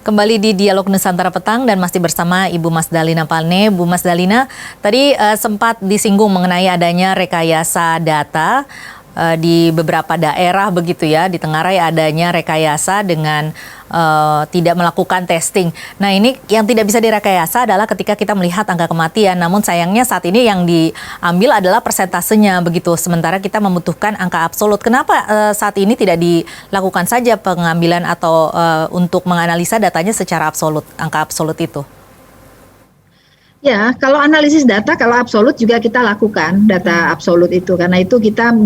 Kembali di Dialog Nusantara Petang dan masih bersama Ibu Mas Dalina Palne. Bu Mas Dalina, tadi sempat disinggung mengenai adanya rekayasa data di beberapa daerah begitu ya, di Tengarai adanya rekayasa dengan tidak melakukan testing. Nah, ini yang tidak bisa direkayasa adalah ketika kita melihat angka kematian. Namun sayangnya saat ini yang diambil adalah persentasenya begitu. Sementara kita membutuhkan angka absolut. Kenapa saat ini tidak dilakukan saja pengambilan atau untuk menganalisa datanya secara absolut, angka absolut itu? Ya, kalau analisis data, kalau absolut juga kita lakukan data absolut itu, karena itu kita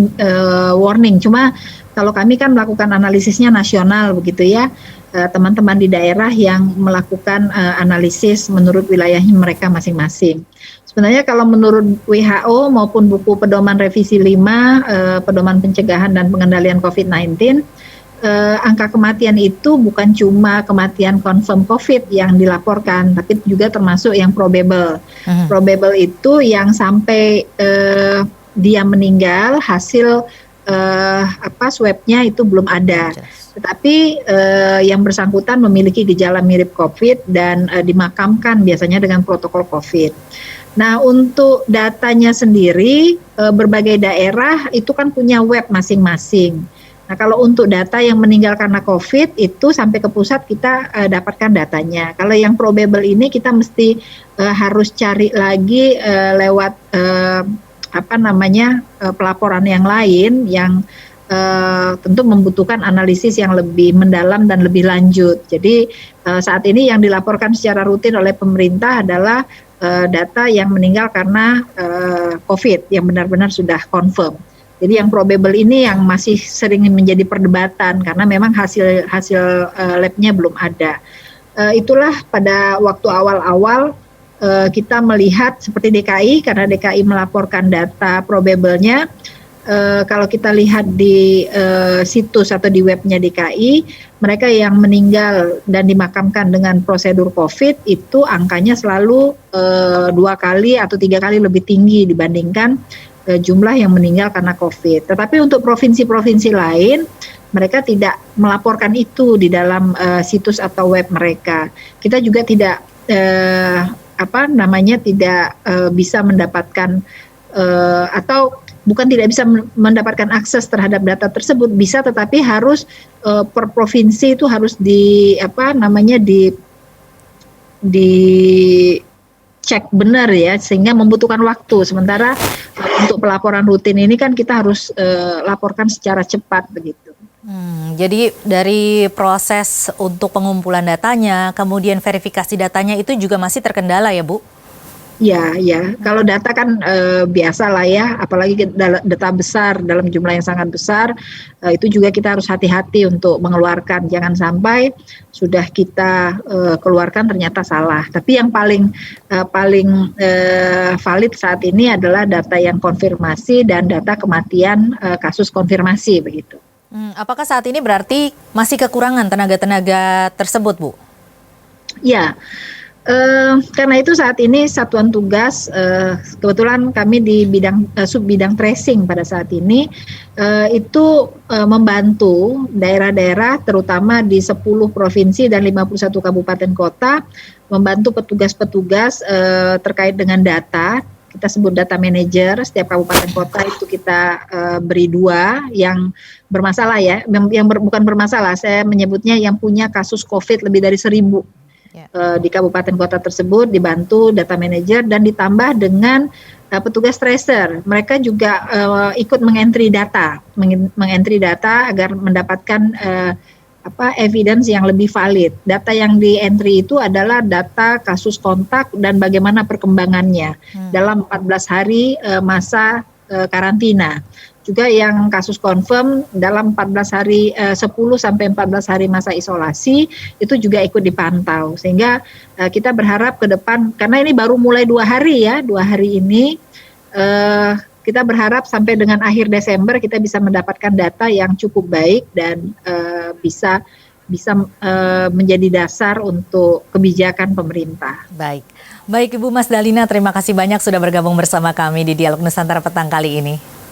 warning. Cuma kalau kami kan melakukan analisisnya nasional begitu ya, teman-teman di daerah yang melakukan analisis menurut wilayahnya mereka masing-masing. Sebenarnya kalau menurut WHO maupun buku pedoman revisi 5, pedoman pencegahan dan pengendalian COVID-19, angka kematian itu bukan cuma kematian confirm COVID yang dilaporkan, tapi juga termasuk yang probable. Probable itu yang sampai dia meninggal hasil swabnya itu belum ada. Tetapi yang bersangkutan memiliki gejala mirip COVID dan dimakamkan biasanya dengan protokol COVID. Nah, untuk datanya sendiri, berbagai daerah itu kan punya web masing-masing. Nah, kalau untuk data yang meninggal karena COVID itu sampai ke pusat kita dapatkan datanya. Kalau yang probable ini kita mesti harus cari lagi lewat pelaporan yang lain yang tentu membutuhkan analisis yang lebih mendalam dan lebih lanjut. Jadi saat ini yang dilaporkan secara rutin oleh pemerintah adalah data yang meninggal karena COVID yang benar-benar sudah confirm. Jadi yang probable ini yang masih sering menjadi perdebatan karena memang hasil labnya belum ada. Itulah pada waktu awal-awal kita melihat seperti DKI, karena DKI melaporkan data probable-nya. Kalau kita lihat di situs atau di webnya DKI, mereka yang meninggal dan dimakamkan dengan prosedur COVID itu angkanya selalu 2 kali atau 3 kali lebih tinggi dibandingkan jumlah yang meninggal karena COVID. Tetapi untuk provinsi-provinsi lain, mereka tidak melaporkan itu di dalam situs atau web mereka. Kita juga tidak bisa mendapatkan atau bukan tidak bisa mendapatkan akses terhadap data tersebut, bisa, tetapi harus per provinsi itu harus cek benar ya, sehingga membutuhkan waktu. Sementara untuk pelaporan rutin ini kan kita harus laporkan secara cepat begitu. Jadi dari proses untuk pengumpulan datanya, kemudian verifikasi datanya itu juga masih terkendala ya, Bu? Ya. Kalau data kan biasa lah ya, apalagi data besar dalam jumlah yang sangat besar, itu juga kita harus hati-hati untuk mengeluarkan. Jangan sampai sudah kita keluarkan ternyata salah. Tapi yang paling valid saat ini adalah data yang konfirmasi dan data kematian kasus konfirmasi begitu. Apakah saat ini berarti masih kekurangan tenaga-tenaga tersebut, Bu? Ya. Karena itu saat ini satuan tugas, kebetulan kami di bidang subbidang tracing pada saat ini itu membantu daerah-daerah terutama di 10 provinsi dan 51 kabupaten kota, membantu petugas-petugas terkait dengan data. Kita sebut data manager. Setiap kabupaten kota itu kita beri 2 yang bermasalah ya, bukan bermasalah, saya menyebutnya yang punya kasus COVID lebih dari 1.000. Di kabupaten kota tersebut dibantu data manager dan ditambah dengan petugas tracer. Mereka juga ikut mengentry data agar mendapatkan evidence yang lebih valid. Data yang di-entry itu adalah data kasus kontak dan bagaimana perkembangannya dalam 14 hari masa karantina. Juga yang kasus confirm dalam 14 hari 10 sampai 14 hari masa isolasi itu juga ikut dipantau, sehingga kita berharap ke depan, karena ini baru mulai 2 hari ini kita berharap sampai dengan akhir Desember kita bisa mendapatkan data yang cukup baik dan bisa menjadi dasar untuk kebijakan pemerintah. Baik Ibu Mas Dalina, terima kasih banyak sudah bergabung bersama kami di Dialog Nusantara Petang kali ini.